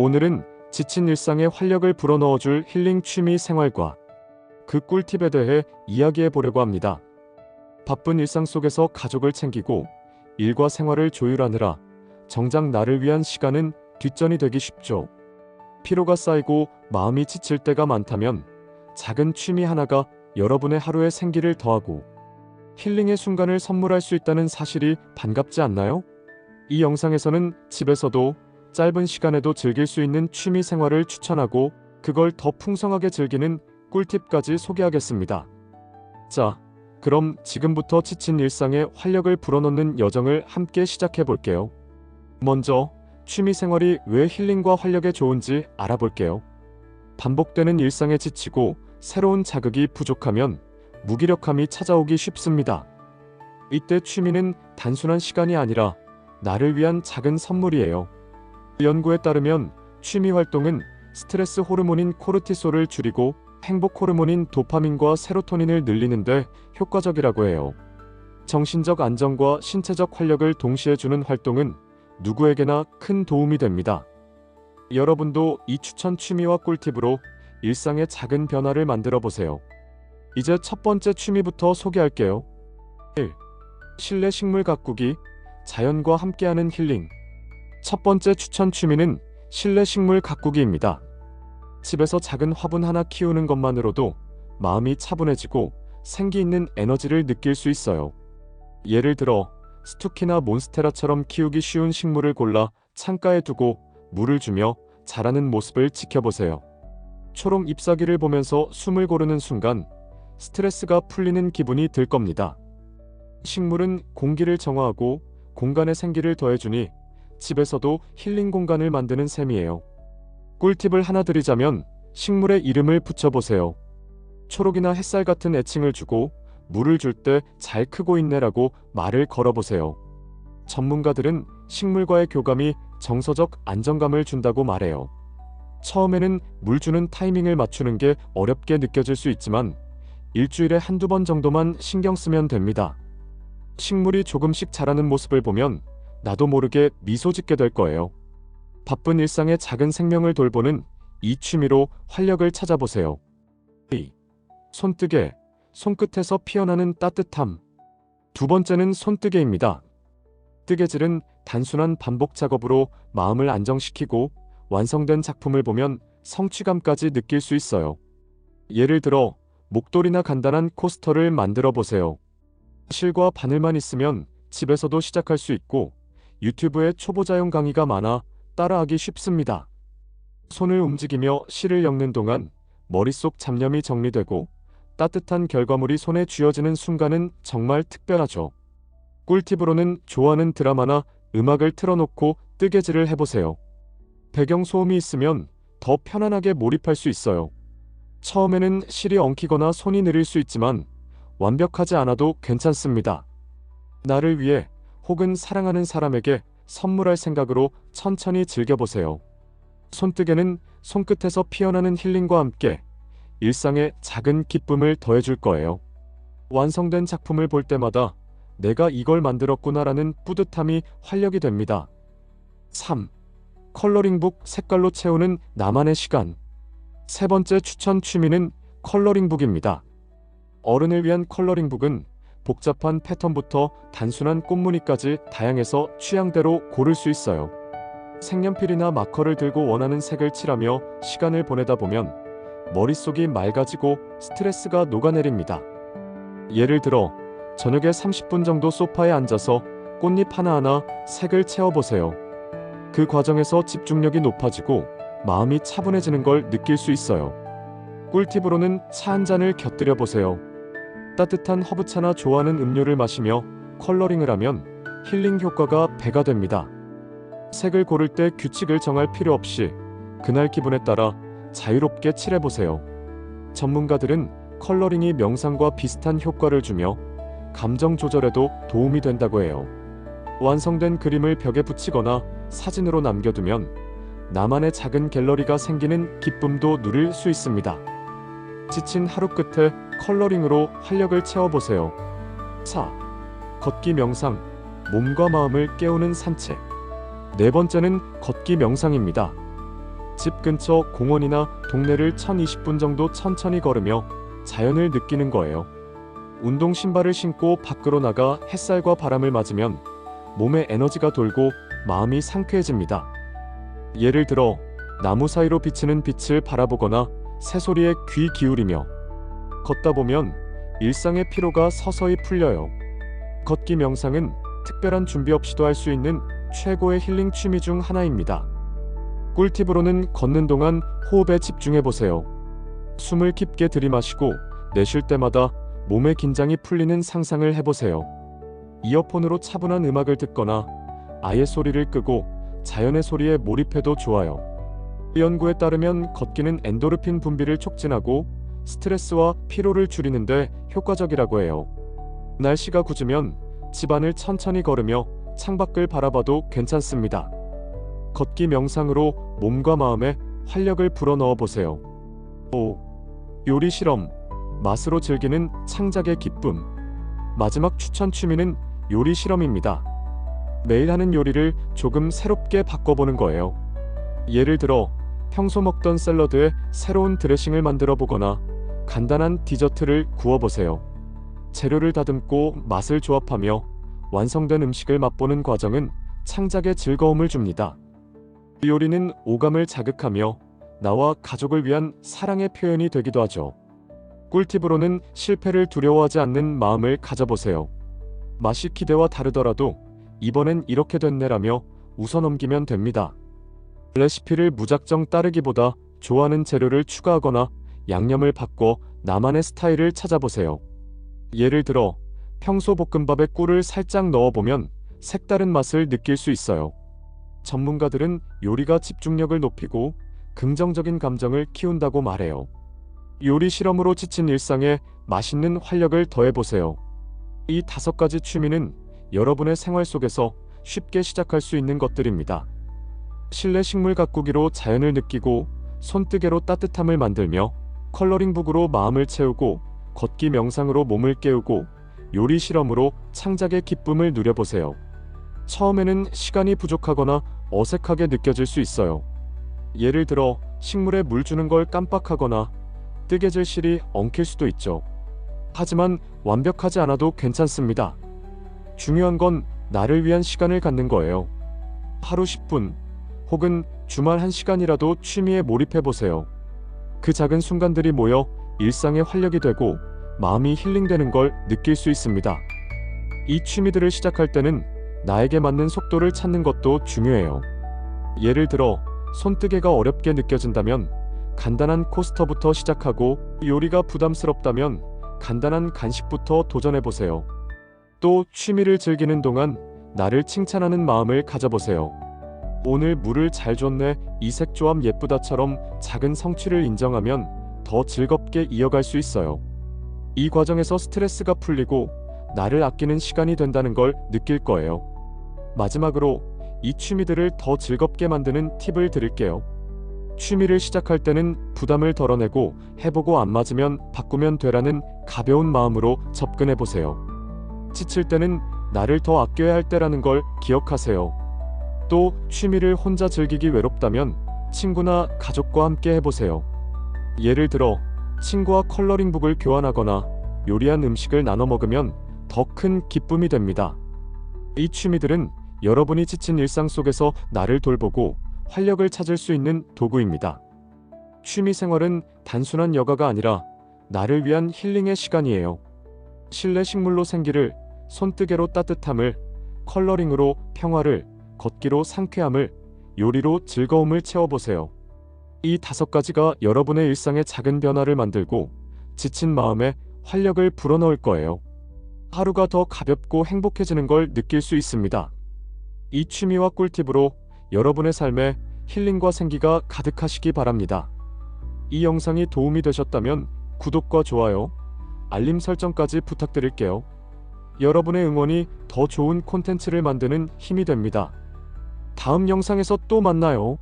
오늘은 지친 일상에 활력을 불어넣어줄 힐링 취미 생활과 그 꿀팁에 대해 이야기해 보려고 합니다. 바쁜 일상 속에서 가족을 챙기고 일과 생활을 조율하느라 정작 나를 위한 시간은 뒷전이 되기 쉽죠. 피로가 쌓이고 마음이 지칠 때가 많다면 작은 취미 하나가 여러분의 하루에 생기를 더하고 힐링의 순간을 선물할 수 있다는 사실이 반갑지 않나요? 이 영상에서는 집에서도 짧은 시간에도 즐길 수 있는 취미 생활을 추천하고 그걸 더 풍성하게 즐기는 꿀팁까지 소개하겠습니다. 자, 그럼 지금부터 지친 일상에 활력을 불어넣는 여정을 함께 시작해 볼게요. 먼저 취미 생활이 왜 힐링과 활력에 좋은지 알아볼게요. 반복되는 일상에 지치고 새로운 자극이 부족하면 무기력함이 찾아오기 쉽습니다. 이때 취미는 단순한 시간이 아니라 나를 위한 작은 선물이에요. 연구에 따르면 취미 활동은 스트레스 호르몬인 코르티솔을 줄이고 행복 호르몬인 도파민과 세로토닌을 늘리는데 효과적이라고 해요. 정신적 안정과 신체적 활력을 동시에 주는 활동은 누구에게나 큰 도움이 됩니다. 여러분도 이 추천 취미와 꿀팁으로 일상의 작은 변화를 만들어 보세요. 이제 첫 번째 취미부터 소개할게요. 1. 실내 식물 가꾸기, 자연과 함께하는 힐링. 첫 번째 추천 취미는 실내 식물 가꾸기입니다. 집에서 작은 화분 하나 키우는 것만으로도 마음이 차분해지고 생기 있는 에너지를 느낄 수 있어요. 예를 들어 스투키나 몬스테라처럼 키우기 쉬운 식물을 골라 창가에 두고 물을 주며 자라는 모습을 지켜보세요. 초록 잎사귀를 보면서 숨을 고르는 순간 스트레스가 풀리는 기분이 들 겁니다. 식물은 공기를 정화하고 공간의 생기를 더해주니 집에서도 힐링 공간을 만드는 셈이에요. 꿀팁을 하나 드리자면 식물에 이름을 붙여보세요. 초록이나 햇살 같은 애칭을 주고 물을 줄 때 잘 크고 있네라고 말을 걸어보세요. 전문가들은 식물과의 교감이 정서적 안정감을 준다고 말해요. 처음에는 물 주는 타이밍을 맞추는 게 어렵게 느껴질 수 있지만 일주일에 한두 번 정도만 신경 쓰면 됩니다. 식물이 조금씩 자라는 모습을 보면 나도 모르게 미소 짓게 될 거예요. 바쁜 일상의 작은 생명을 돌보는 이 취미로 활력을 찾아보세요. 2. 손뜨개, 손끝에서 피어나는 따뜻함. 두 번째는 손뜨개입니다. 뜨개질은 단순한 반복 작업으로 마음을 안정시키고 완성된 작품을 보면 성취감까지 느낄 수 있어요. 예를 들어 목도리나 간단한 코스터를 만들어 보세요. 실과 바늘만 있으면 집에서도 시작할 수 있고 유튜브에 초보자용 강의가 많아 따라하기 쉽습니다. 손을 움직이며 실을 엮는 동안 머릿속 잡념이 정리되고 따뜻한 결과물이 손에 쥐어지는 순간은 정말 특별하죠. 꿀팁으로는 좋아하는 드라마나 음악을 틀어놓고 뜨개질을 해보세요. 배경 소음이 있으면 더 편안하게 몰입할 수 있어요. 처음에는 실이 엉키거나 손이 느릴 수 있지만 완벽하지 않아도 괜찮습니다. 나를 위해 혹은 사랑하는 사람에게 선물할 생각으로 천천히 즐겨보세요. 손뜨개는 손끝에서 피어나는 힐링과 함께 일상에 작은 기쁨을 더해줄 거예요. 완성된 작품을 볼 때마다 내가 이걸 만들었구나라는 뿌듯함이 활력이 됩니다. 3. 컬러링북 색깔로 채우는 나만의 시간. 세 번째 추천 취미는 컬러링북입니다. 어른을 위한 컬러링북은 복잡한 패턴부터 단순한 꽃무늬까지 다양해서 취향대로 고를 수 있어요. 색연필이나 마커를 들고 원하는 색을 칠하며 시간을 보내다 보면 머릿속이 맑아지고 스트레스가 녹아내립니다. 예를 들어 저녁에 30분 정도 소파에 앉아서 꽃잎 하나하나 색을 채워보세요. 그 과정에서 집중력이 높아지고 마음이 차분해지는 걸 느낄 수 있어요. 꿀팁으로는 차 한 잔을 곁들여 보세요. 따뜻한 허브차나 좋아하는 음료를 마시며 컬러링을 하면 힐링 효과가 배가 됩니다. 색을 고를 때 규칙을 정할 필요 없이 그날 기분에 따라 자유롭게 칠해보세요. 전문가들은 컬러링이 명상과 비슷한 효과를 주며 감정 조절에도 도움이 된다고 해요. 완성된 그림을 벽에 붙이거나 사진으로 남겨두면 나만의 작은 갤러리가 생기는 기쁨도 누릴 수 있습니다. 지친 하루 끝에 컬러링으로 활력을 채워보세요. 4. 걷기 명상, 몸과 마음을 깨우는 산책. 네 번째는 걷기 명상입니다. 집 근처 공원이나 동네를 1020분 정도 천천히 걸으며 자연을 느끼는 거예요. 운동 신발을 신고 밖으로 나가 햇살과 바람을 맞으면 몸에 에너지가 돌고 마음이 상쾌해집니다. 예를 들어 나무 사이로 비치는 빛을 바라보거나 새소리에 귀 기울이며 걷다 보면 일상의 피로가 서서히 풀려요. 걷기 명상은 특별한 준비 없이도 할 수 있는 최고의 힐링 취미 중 하나입니다. 꿀팁으로는 걷는 동안 호흡에 집중해 보세요. 숨을 깊게 들이마시고 내쉴 때마다 몸의 긴장이 풀리는 상상을 해보세요. 이어폰으로 차분한 음악을 듣거나 아예 소리를 끄고 자연의 소리에 몰입해도 좋아요. 연구에 따르면 걷기는 엔도르핀 분비를 촉진하고 스트레스와 피로를 줄이는데 효과적이라고 해요. 날씨가 굳으면 집안을 천천히 걸으며 창밖을 바라봐도 괜찮습니다. 걷기 명상으로 몸과 마음에 활력을 불어넣어 보세요. 5. 요리 실험, 맛으로 즐기는 창작의 기쁨. 마지막 추천 취미는 요리 실험입니다. 매일 하는 요리를 조금 새롭게 바꿔보는 거예요. 예를 들어 평소 먹던 샐러드에 새로운 드레싱을 만들어 보거나 간단한 디저트를 구워보세요. 재료를 다듬고 맛을 조합하며 완성된 음식을 맛보는 과정은 창작의 즐거움을 줍니다. 요리는 오감을 자극하며 나와 가족을 위한 사랑의 표현이 되기도 하죠. 꿀팁으로는 실패를 두려워하지 않는 마음을 가져보세요. 맛이 기대와 다르더라도 이번엔 이렇게 됐네라며 웃어넘기면 됩니다. 레시피를 무작정 따르기보다 좋아하는 재료를 추가하거나 양념을 바꿔 나만의 스타일을 찾아보세요. 예를 들어 평소 볶음밥에 꿀을 살짝 넣어보면 색다른 맛을 느낄 수 있어요. 전문가들은 요리가 집중력을 높이고 긍정적인 감정을 키운다고 말해요. 요리 실험으로 지친 일상에 맛있는 활력을 더해보세요. 이 5가지 취미는 여러분의 생활 속에서 쉽게 시작할 수 있는 것들입니다. 실내 식물 가꾸기로 자연을 느끼고 손뜨개로 따뜻함을 만들며 컬러링북으로 마음을 채우고 걷기 명상으로 몸을 깨우고 요리 실험으로 창작의 기쁨을 누려보세요. 처음에는 시간이 부족하거나 어색하게 느껴질 수 있어요. 예를 들어 식물에 물 주는 걸 깜빡하거나 뜨개질 실이 엉킬 수도 있죠. 하지만 완벽하지 않아도 괜찮습니다. 중요한 건 나를 위한 시간을 갖는 거예요. 하루 10분 혹은 주말 1시간이라도 취미에 몰입해보세요. 그 작은 순간들이 모여 일상의 활력이 되고 마음이 힐링되는 걸 느낄 수 있습니다. 이 취미들을 시작할 때는 나에게 맞는 속도를 찾는 것도 중요해요. 예를 들어 손뜨개가 어렵게 느껴진다면 간단한 코스터부터 시작하고 요리가 부담스럽다면 간단한 간식부터 도전해보세요. 또 취미를 즐기는 동안 나를 칭찬하는 마음을 가져보세요. 오늘 물을 잘 줬네, 이 색 조합 예쁘다처럼 작은 성취를 인정하면 더 즐겁게 이어갈 수 있어요. 이 과정에서 스트레스가 풀리고 나를 아끼는 시간이 된다는 걸 느낄 거예요. 마지막으로 이 취미들을 더 즐겁게 만드는 팁을 드릴게요. 취미를 시작할 때는 부담을 덜어내고 해보고 안 맞으면 바꾸면 되라는 가벼운 마음으로 접근해보세요. 지칠 때는 나를 더 아껴야 할 때라는 걸 기억하세요. 또 취미를 혼자 즐기기 외롭다면 친구나 가족과 함께 해보세요. 예를 들어 친구와 컬러링북을 교환하거나 요리한 음식을 나눠 먹으면 더 큰 기쁨이 됩니다. 이 취미들은 여러분이 지친 일상 속에서 나를 돌보고 활력을 찾을 수 있는 도구입니다. 취미 생활은 단순한 여가가 아니라 나를 위한 힐링의 시간이에요. 실내 식물로 생기를, 손뜨개로 따뜻함을, 컬러링으로 평화를, 걷기로 상쾌함을, 요리로 즐거움을 채워보세요. 이 5가지가 여러분의 일상에 작은 변화를 만들고 지친 마음에 활력을 불어넣을 거예요. 하루가 더 가볍고 행복해지는 걸 느낄 수 있습니다. 이 취미와 꿀팁으로 여러분의 삶에 힐링과 생기가 가득하시기 바랍니다. 이 영상이 도움이 되셨다면 구독과 좋아요, 알림 설정까지 부탁드릴게요. 여러분의 응원이 더 좋은 콘텐츠를 만드는 힘이 됩니다. 다음 영상에서 또 만나요.